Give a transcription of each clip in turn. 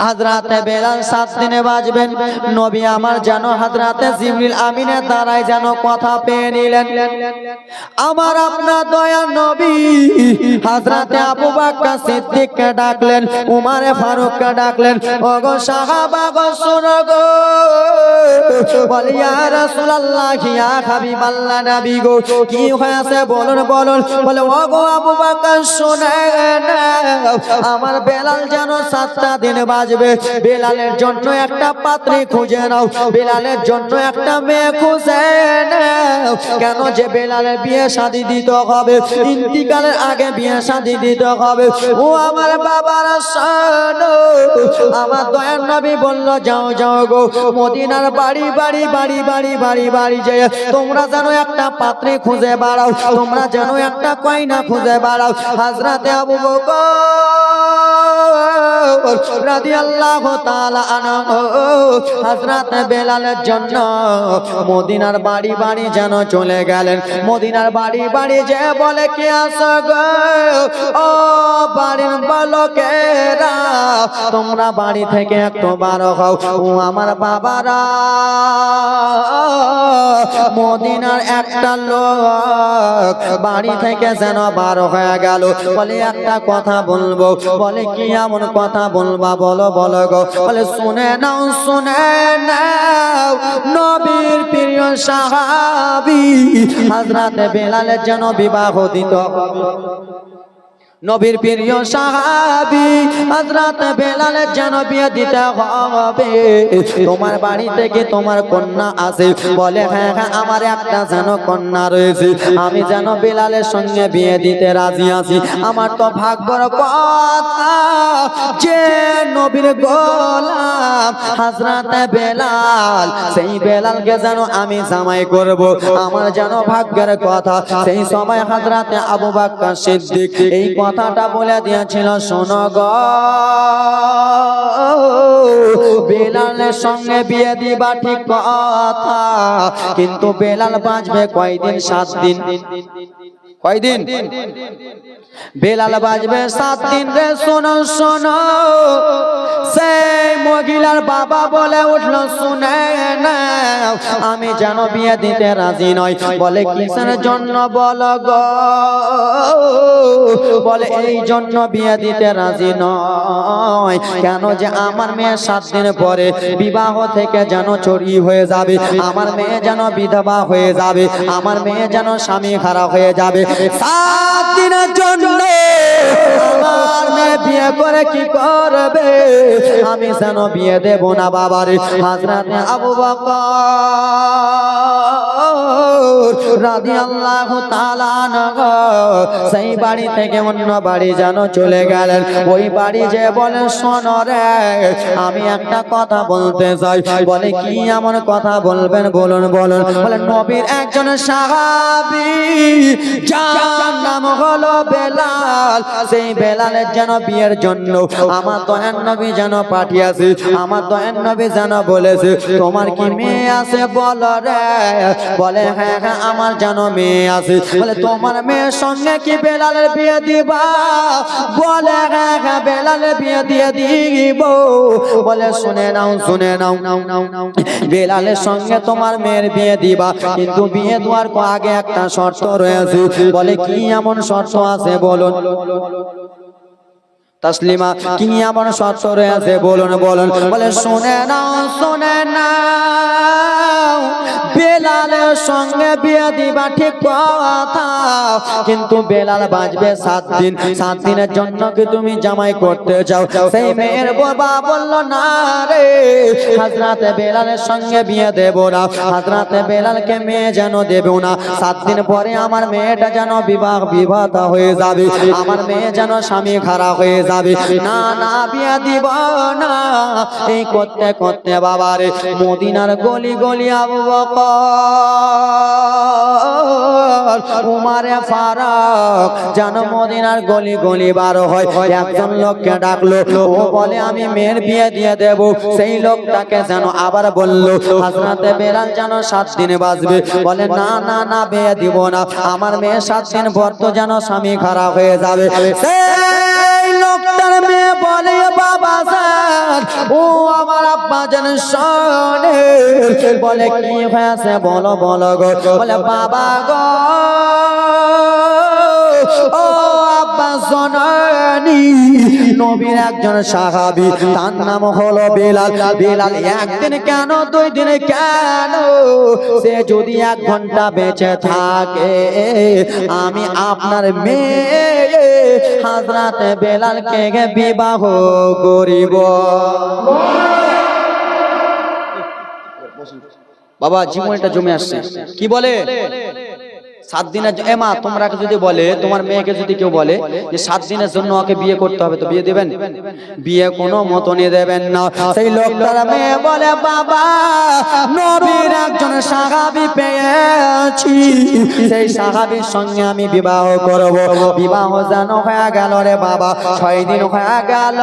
হযরতে বেলাল 7 দিনে বাজবেন। নবী আমার যেন হযরতে জিবরিল আমিনের দ্বারাই যেন কথা পেয়ে নিলেন। আমার আপনার দয়ার নবী হযরতে আবু বকর সিদ্দিককে ডাকলেন, উমর ফারুককে ডাকলেন, ওগো সাহাবা গো শোনো গো, বলি ইয়া রাসূলুল্লাহ ইয়া হাবিবাল্লাহ নবী গো কি হয়েছে বলুন বলুন। বলে ওগো আবু বকর শুনেন, আমার বেলাল যেন 7টা দিন বাজবে, বেলালের জন্য একটা পাত্রী খুঁজে নাও, বেলালের জন্য একটা মেয়ে খুঁজে নাও। কেন যে বেলালের বিয়ে শাদী দিতে হবে, ইন্তিকালের আগে বিয়ে শাদী দিতে হবে। ও আমার বাবারা শোনো, আমার দয়ার নবী বলল যাও যাও গো, মদিনার বাড়ি বাড়ি বাড়ি বাড়ি বাড়ি বাড়ি যে তোমরা যেন একটা পাত্রী খুঁজে বাড়াও, তোমরা যেন একটা কয়না খুঁজে বাড়াও। হযরতে আবু বকর রাদিয়াল্লাহু তাআলা আনহু হযরতে বেলালের জন্য মদিনার বাড়ি বাড়ি যেন চলে গেলেন। মদিনার বাড়ি বাড়ি যে বলে কে আসো গো, ও বাড়ির বালকেরা তোমরা বাড়ি থেকে একটু বার হও। ও আমার বাবারা, মদিনার একটা লোক বাড়ি থেকে যেন বার হয়ে গেল। বলে একটা কথা বলবো। বলে কি এমন কথা বলবা, বলো বলো গো। বলে শুনে নাও শুনে নাও, নবীর প্রিয় সাহাবী হযরতে বেলালের যেন বিবাহ দিতে হবে। নবীর প্রিয় সাহাবী হযরতে বেলালের যেন বিয়ে দিতে হবে। তোমার বাড়ি থেকে তোমার কন্যা আছে? বলে হ্যাঁ হ্যাঁ আমার একটা যেন কন্যা রয়েছে, আমি যেন বেলালের সঙ্গে বিয়ে দিতে রাজি আছি। আমার তো ভাগ্যের কথা যে নবীর গোলাম হযরতে বেলাল, সেই বেলালকে যেন আমি জামাই করব, আমার যেন ভাগ্যের কথা। সেই সময় হযরতে আবু বকর সিদ্দিক এই কথাটা বলে দিয়েছিল, শোনো গো, বেলালের সঙ্গে বিয়ে দিবা ঠিক কথা, কিন্তু বেলাল বাঁচবে কয়দিন? 7 দিন। কয়দিন? বেলাল বাজবে 7 দিন রে। শোনো শোনো, সেই মহিলার বাবা বলে উঠলো, শুনে না আমি যেন বিয়ে দিতে রাজি নই। বলে কিসের জন্য বলো গো? বলে এই জন্য বিয়ে দিতে রাজি নয়, কেন যে আমার মেয়ে 7 দিন পরে বিবাহ থেকে যেন চুরি হয়ে যাবে, আমার মেয়ে যেন বিধবা হয়ে যাবে, আমার মেয়ে যেন স্বামী হারা হয়ে যাবে। 7 দিনের জন্য আমার মেয়ে বিয়ে করে কি করবে? আমি যেন বিয়ে দেব না বাবারে। হযরতে আবু বকর রাদিয়াল্লাহু তাআলা আনহু সেই বাড়ি থেকে অন্য বাড়ি যেন চলে গেলেন। ওই বাড়ি যে বলে, শোনো রে আমি একটা কথা বলতে চাই। বলে কি এমন কথা বলবেন? বলুন বলুন। বলে নবীর একজন সাহাবী যার নাম হলো বেলাল, সেই বেলালের যেন বিয়ের জন্য আমার দয়ার নবী যেন পাঠিয়েছে, আমার দয়ার নবী যেন বলেছে তোমার কি মেয়ে আছে বলো রে? বলে হ্যাঁ হ্যাঁ আমার যেন মেয়ে আছে। বলে তোমার মেয়ের সঙ্গে কি বেলালের বিয়ে দিবা? বলে হ্যাঁ হ্যাঁ বেলালের বিয়ে দিয়ে দিব। বলে শুনে নাও শুনে নাও, বেলালের সঙ্গে তোমার মেয়ের বিয়ে দিবা, কিন্তু বিয়ে দেওয়ার আগে একটা শর্ত রয়েছে। বলে কি এমন শর্ত আছে বলুন তাসলিমা, কি এমন শর্ত রয়েছে বলুন বলুন। বলে শুনে নাও শুনে নাও, বেলালের সঙ্গে বিয়ে দিবা ঠিক কথা, কিন্তু বেলাল বাঁচবে 7 দিন। 7 দিনের জন্য কি তুমি জামাই করতে চাও? সেই মেয়ের বাবা বলল না রে, হযরতে বেলালের সঙ্গে বিয়ে দেব না, হযরতে বেলালকে মেয়ে যেন দেব না। 7 দিন পরে আমার মেয়েটা যেন বিবাহিতা হয়ে যাবে, আমার মেয়ে যেন স্বামী হারা হয়ে যাবে। না না বিয়ে দিব না। এই করতে করতে বাবারে মদিনার গলি গলি আবু বকর উমরে ফারুক যেন মদিনার গলি গলি বার হয়। একজন লোককে ডাকলো, ও বলে আমি মেয়ের বিয়ে দিয়ে দেব। সেই লোকটাকে যেন আবার বলল হযরতে বেলাল যেন 7 দিনে বাঁচবে। বলে না না না বিয়ে দিব না, আমার মেয়ে 7 দিন পর তো যেন স্বামী খারাপ হয়ে যাবে। সেই লোকটার মেয়ে বলে বাবা স্যার ও আমার আব্বা জান শোনে বলে কি হয়েছে বলো বলো গো বলে বাবা গো ও আব্বা জননী নবীর একজন সাহাবী তার নাম হলো বেলাল বেলাল একদিন কেন দুই দিন কেন সে যদি 1 ঘন্টা বেঁচে থাকে আমি আপনার মেয়ে হযরত বেলালকে বিবাহ করিব বাবা জীবনটা জমে আসছে কি বলে 7 দিনের এমা তোমরা যদি বলে তোমার মেয়েকে যদি কেউ বলে যে 7 দিনের জন্য ওকে বিয়ে করতে হবে তো বিয়ে দিবেন বিয়ে কোনো মতনই দেবেন না সেই লোকটার মেয়ে বলে বাবা নবীর একজন সাহাবী পেয়েছি সেই সাহাবীর সঙ্গে আমি বিবাহ করব বিবাহ জানো হয়ে গেল রে বাবা 6 দিন হয়ে গেল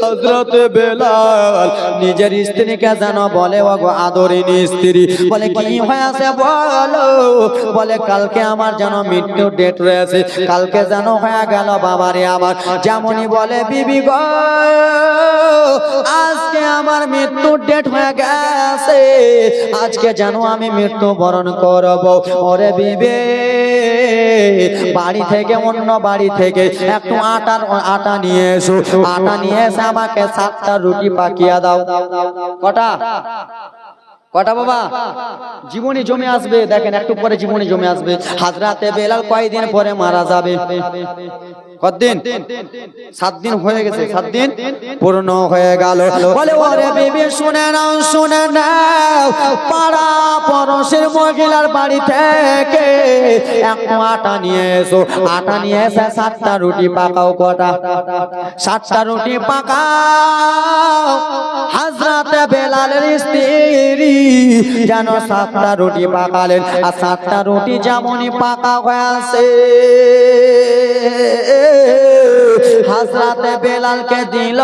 হযরত বেলাল নিজের স্ত্রীকে জানো বলে ওগো আদরিনী স্ত্রী বলে কি হয়েছে বলো বলে কালকে আমার যেন মৃত্যু ডেট রয়েছে কালকে যেন হয়ে গেল বাবারে আমার যেমনই বলে বিবি গো আজকে আমার মৃত্যু ডেট হয়ে গেছে আজকে যেন আমি মৃত্যু বরণ করব ওরে বিবি বাড়ি থেকে অন্য বাড়ি থেকে একটু আটা নিয়ে এসো আটা নিয়ে এসে আমাকে 7টা রুটি পাকিয়ে দাও কটা কটা বাবা জীবনী জমে আসবে দেখেন একটু পরে জীবনী জমে আসবে হযরত বেলাল কয়দিন পরে মারা যাবে কতদিন 7 দিন হয়ে গেছে 7 দিন পূর্ণ হয়ে গেল বলে ওরে বিবি শুনে নাও পাড়া পড়শের মহিলার বাড়ি থেকে একটু আটা নিয়ে এসো আটা নিয়ে এসে 7টা রুটি পাকাও কটা 7টা রুটি পাকাও হযরত বেলালের স্ত্রী যেন 7টা রুটি পাকালেন আর 7টা রুটি যেমনই পাকা হয়েছে হযরত বেলালকে দিল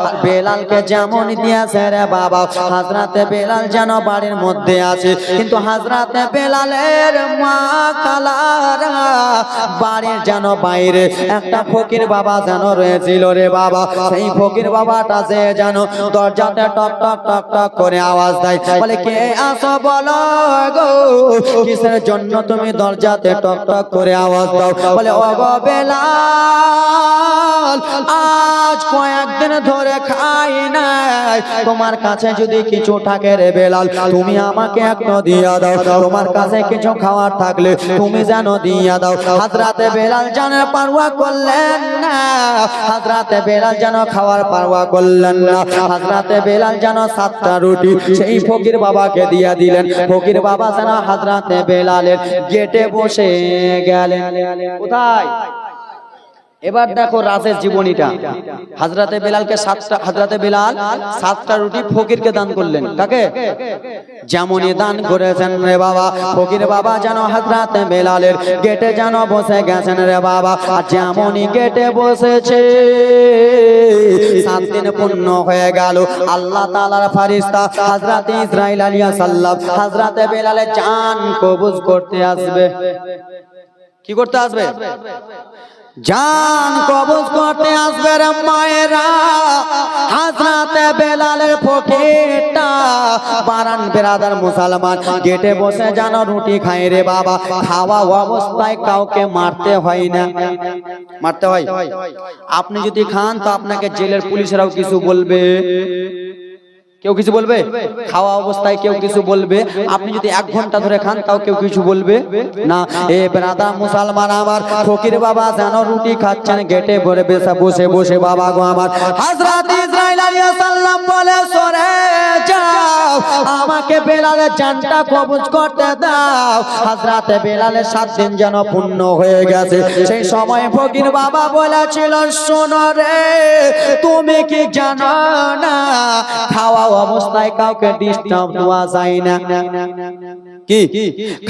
আর বেলালকে যেমন দিয়েছে রে বাবা হযরত বেলাল যেন বাড়ির মধ্যে আছে কিন্তু হযরত বেলালের মা খালারা বাড়ির যেন বাইরে একটা ফকির বাবা যেন রয়েছিল রে বাবা সেই ফকির বাবাটা যে যেন দরজাতে টক টক টক টক করে আওয়াজ দেয় বলে কে আসো বলো গো কিসের জন্য তুমি দরজাতে টক টক করে আওয়াজ দাও বলে ও গো বেলাল আজ কয়েকদিন ধরে খাই নাই তোমার কাছে যদি কিছু থাকে রে বেলাল তুমি আমাকে একটু দিয়া দাও তোমার কাছে কিছু খাওয়ার থাকলে তুমি যেন দিয়া দাও হযরত বেলাল যেন পারওয়া করলেন না হযরত বেলাল যেন খাওয়ার পারওয়া করলেন না হযরত বেলাল যেন 7টা রুটি সেই ফকির বাবাকে দিয়া দিলেন ফকির বাবা যেন হযরত বেলালের গেটে বসে গেলেন কোথায় এবার দেখো রাজের জীবনীটা হযরত বেলালকে 7টা রুটি ফকিরকে দান করলেন কাকে যেমনই দান করেছেন রে বাবা ফকির বাবা যেন হযরত বেলালের গেটে যেন বসে গেছেন রে বাবা আর যেমনই গেটে বসেছে 7 দিন পূর্ণ হয়ে গেল আল্লাহ তাআলার ফেরেশতা হযরত ইসরাইল আলাইহিস সালাম হযরত বেলালের জান কবজ করতে আসবে কি করতে আসবে জান কবজ করতে আসবে রে মায়েরা হযরত বেলালের ফকিরটা বারান বেরাদার মুসলমান গেটে বসে যেন রুটি খায় রে বাবা খাওয়া অবস্থায় কাউকে মারতে হয় না মারতে হয় আপনি যদি খান তো আপনাকে জেলের পুলিশরাও কিছু বলবে কেউ কিছু বলবে খাওয়া অবস্থায় কেউ কিছু বলবে আপনি যদি 1 ঘন্টা ধরে খান তাও কেউ কিছু বলবে না এ ব্রাদার মুসলমান আমার ফকির বাবা যেন রুটি খাচ্ছেন গেটে ভরে বসে বসে বাবা গো আমার হযরত ইসরাইল আলাইহিস সালাম বলে সরে যাও আমাকে বেলালের জানটা কবজ করতে দাও হযরত বেলালের 7 দিন যেন পূর্ণ হয়ে গেছে সেই সময় ফকির বাবা বলেছিল শোনো রে তুমি কি জানো না খাওয়া অবস্থায় কাউকে ডিস্টার্ব দেওয়া যায় না কি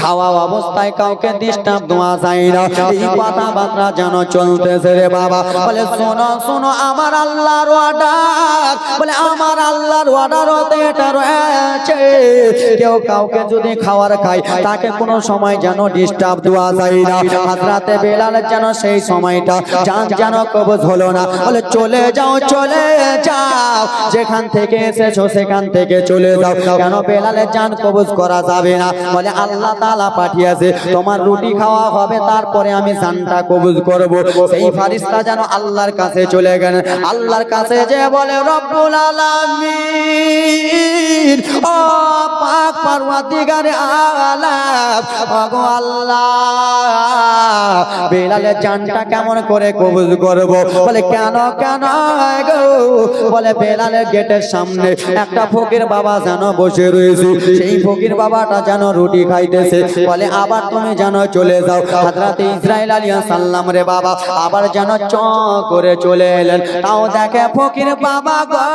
খাওয়া অবস্থায় কাউকে ডিস্টার্ব দেওয়া যায় না এই কথাবার্তা যেন চলতেছে রে বাবা বলে শোনো শোনো আমার আল্লাহর অর্ডার বলে আমার আল্লাহর অর্ডার হতে এটা রয়েছে, কেউ কাউকে যদি খাওয়ার খায় তাকে কোনো সময় যেন ডিস্টার্ব দেওয়া যায় না। হযরতে বেলালের যেন সেই সময়টা জান যেন কবজ হলো না। বলে চলে যাও চলে যাও, যেখান থেকে এসেছো সেখান থেকে চলে যাও। কেন বেলালের জান কবজ করা যাবে না? বলে আল্লাহ তাআলা পাঠিয়েছে, তোমার রুটি খাওয়া হবে তারপরে আমি জানটা কবজ করব। সেই ফেরেশতা যেন আল্লাহর কাছে চলে গেলেন। আল্লাহর কাছে যে বলে রব্বুল আলামিন, ও পাক পরওয়ারদিগারে আলাম, ওগো আল্লাহ, বেলালের জানটা কেমন করে কবজ করব? বলে কেন কেন গো? বলে বেলালের গেটের সামনে একটা ফকির বাবা যেন বসে রয়েছে, সেই ফকির বাবাটা যেন রুটি খাইতেছে। বলে আবার তুমি যেন চলে যাও। হযরত ইসরাইল আলাইহিস সালাম রে বাবা আবার যেন চ করে চলে এলেন। তাও দেখে ফকির বাবা গো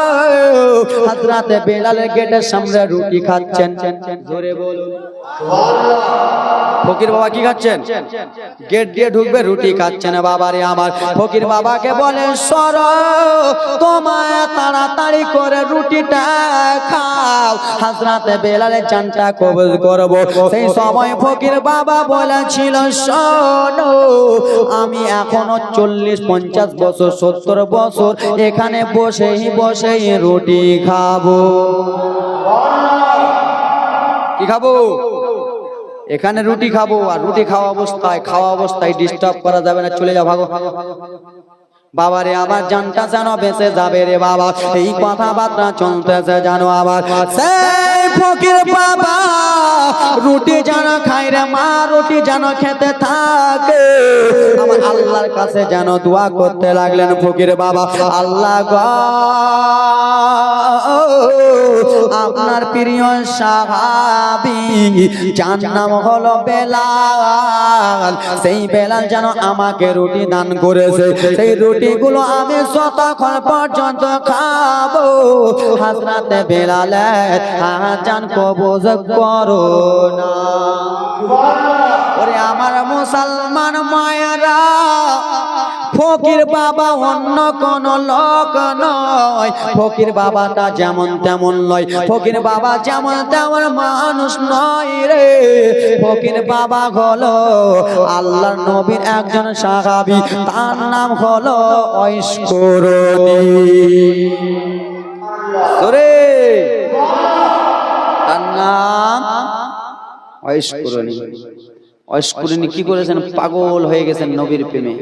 হযরত বেলালের গেটের সামনে রুটি খাচ্ছেন। জোরে বলুন সুবহানাল্লাহ। ফকির বাবা কি খাচ্ছেন? গেট দিয়ে ঢুকবে, রুটি খাচ্ছেন। বাবারে আমার ফকির বাবাকে বলে সর, তোমায় তাড়াতাড়ি করে রুটিটা খাও, হযরত বেলালের জানটা কবজ করব। সেই সময় ফকির বাবা বলেছিল, শোনো, আমি এখনো 40-50 বছর 70 বছর এখানে বসেই বসেই রুটি খাবো। কি খাবো? এখানে রুটি খাবো। আর রুটি খাওয়া অবস্থায় ডিস্টার্ব করা যাবে না, চলে যাও, ভাগো। বাবারে আমার জানটা যেন বেঁচে যাবে রে বাবা, এই কথাবার্তা চলতেছে জানো। আবার সেই ফকির বাবা রুটি যেন খাই রে মা, রুটি যেন খেতে থাকে। আমার আল্লাহর কাছে যেন দোয়া করতে লাগলেন ফকির বাবা, আল্লাহ গো আপনার প্রিয় সাহাবী যার নাম হলো বেলাল, সেই বেলাল যেন আমাকে রুটি দান করেছে, সেই রুটিগুলো আমি যতক্ষণ পর্যন্ত খাবো হযরতে বেলালের জান কবজ করো না। ওরে আমার মুসলমান মায়েরা, ফকির বাবা অন্য কোন লোক নয়, ফকির বাবাটা যেমন তেমন নয়, ফকির বাবা যেমন তেমন মানুষ নয় রে। ফকির বাবা হলো আল্লাহর নবীর একজন সাহাবী, তার নাম হলো ওয়াইস করনী। ওরে তার নাম ওয়াইস করনী। ওয়াইস করনী কি করেছেন? পাগল হয়ে গেছেন নবীর প্রেমে।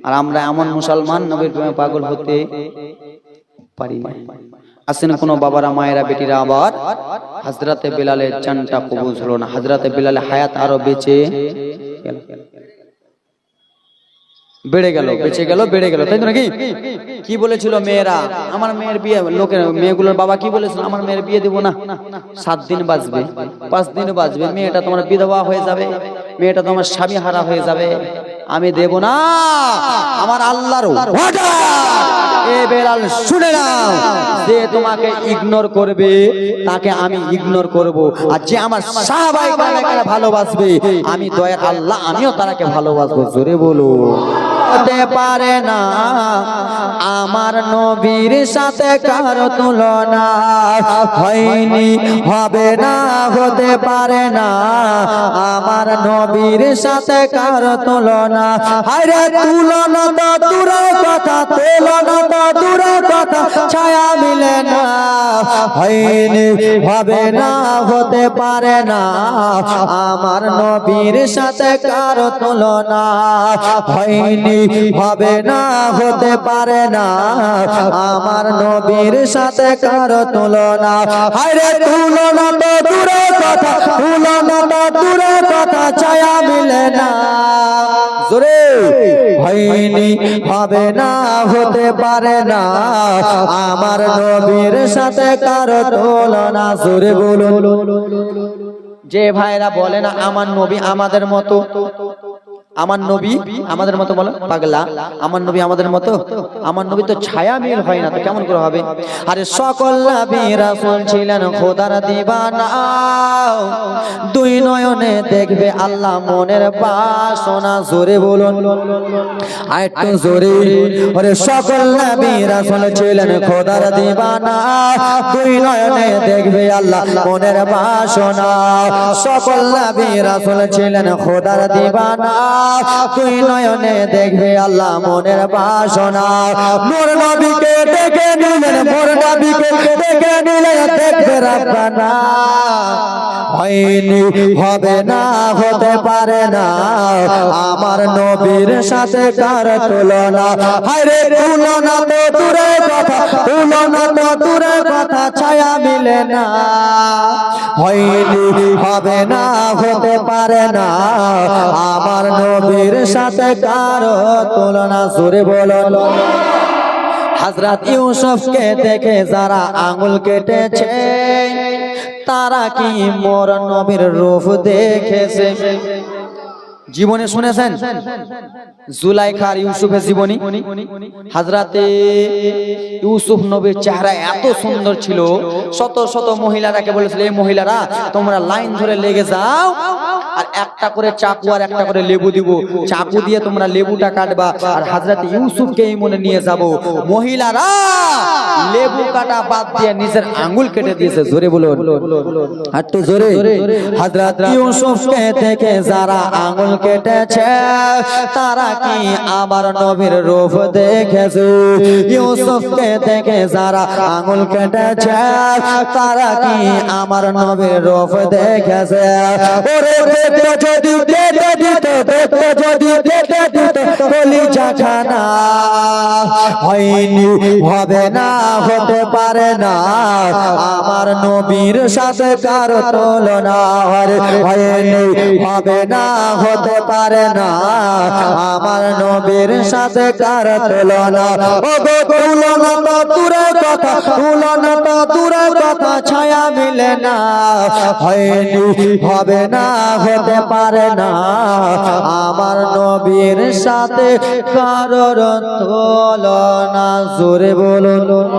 আর আমরা এমন মুসলমান নবীর প্রেমে পাগল হতে পারি না। আসেন কোন বাবারা মায়েরা বেটিরা, আবার হযরতে বেলালের জানটা কবুল হলো না। হযরতে বেলালের হায়াত আরো বেঁচে গেল, বেড়ে গেল, বেঁচে গেল, বেড়ে গেল, তাই তো নাকি? কি বলেছিল মেয়েরা? আমার মেয়ের বিয়ে, লোকের মেয়েগুলোর বাবা কি বলেছিল? আমার মেয়ের বিয়ে দেব না, 7 দিন বাঁচবে, 5 দিন বাঁচবে, মেয়েটা তোমার বিধবা হয়ে যাবে, মেয়েটা তোমার স্বামী হারা হয়ে যাবে, আমি দেব না। আমার আল্লাহর ওয়াদা, এ বেলাল শুনে নাও, যে তোমাকে ইগনোর করবে তাকে আমি ইগনোর করব, আর যে আমার সাহাবায়ে কেরামকে ভালোবাসবে আমি দয়ার আল্লাহ আমিও তাকে ভালোবাসবো। জোরে বলো। হতে পারে না আমার নবীর সাথে কারো তুলনা, হয়নি হবে না, হতে পারে না আমার নবীর সাথে কারো তুলনা। আরে তুলনা তো দূরের কথা, তুলনা তো দূরের কথা, ছায়া মিলে না, হয়নি হবে না, হতে পারে না আমার নবীর সাথে কারো তুলনা, হয়নি হবে না, হতে পারে না আমার নবীর সাথে কারো তুলনা। আরে তুলনা তো দূরের কথা, তুলনা তো দূরের কথা, ছায়া মিলে না, জোরে হয়নি হবে না, হতে পারে না আমার নবীর সাথে কারো তুলনা। জোরে বলুন। যে ভাইরা বলে না আমার নবী আমাদের মতো, আমার নবী আমাদের মতো, বলো পাগলা, আমার নবী আমাদের মতো? আমার নবী তো ছায়া মিল হয় না, তো কেমন করে হবে? আরে সকল নবী রাসূল ছিলেন খোদার দিবানা, দুই নয়নে দেখবে আল্লাহ মনের বাসনা। জোরে বলুন, আরেকটু জোরে। আরে সকল নবী রাসূল ছিলেন খোদার দিবানা, দুই নয়নে দেখবে আল্লাহ মনের বাসনা। সকল নবী রাসূল ছিলেন খোদার দিবানা, দুই নয়নে দেখবে আল্লাহ মনের বাসনা। নূর নবীকে দেখে নিলেন, মোর নবীকে দেখে নিলেন, দেখবে রাব্বানা। হয়নি, হবে না, হতে পারে না আমার নবীর সাথে কার তুলনা। হায়রে তুলনা তো দূরের কথা, তুলনা তো দূরের কথা, ছায়া মিলে না। হয়নি, হবে না, হতে পারে না আমার নবীর সাথে কার তুলনা। জোরে বলো। হযরত ইউসুফকে দেখে যারা আঙ্গুল কেটেছে, তারা কি মোর নবীর রূপ দেখেছে? জীবনে শুনেছেন জুলাইখা আর ইউসুফের জীবনী? হযরতে ইউসুফ নবীর চেহারা এত সুন্দর ছিল, শত শত মহিলারাকে বলেছিল, এই মহিলারা তোমরা লাইন ধরে লেগে যাও, আর একটা করে চাকু আর একটা করে লেবু দিব, চাকু দিয়ে তোমরা লেবুটা কাটবা, আর হযরতে ইউসুফকে এই মনে নিয়ে যাব। মহিলারা লেবু কাটা বাদ দিয়ে নিজের আঙ্গুল কেটে দিয়েছে। জোরে বলুন, একটু জোরে। হযরত ইউসুফকে দেখে যারা আঙ্গুল কেটেছে, তারা কি আমার নবীর রূপ দেখেছে? ইউসুফকে দেখে যারা আঙ্গুল কেটেছে, তারা কি আমার নবীর রূপ দেখেছে? ওরে দেখতে যদি কেটে দিত, দেখতে যদি কেটে দিত কলিজা খানা। হয়নি, হবে না, হতে পারে না আমার নবীর সাথে কার তুলনা। হয়নি, হবে না, হতে পারে না আমার নবীর সাথে কার তুলনা। ও গো তুলনা তো দূরের কথা, তুলনা তো দূরের কথা, ছায়া মিলে না। হয়নি, হবে না, হতে পারে না আমার নবীর সাথে কারোর তুলনা। জোরে বলুন।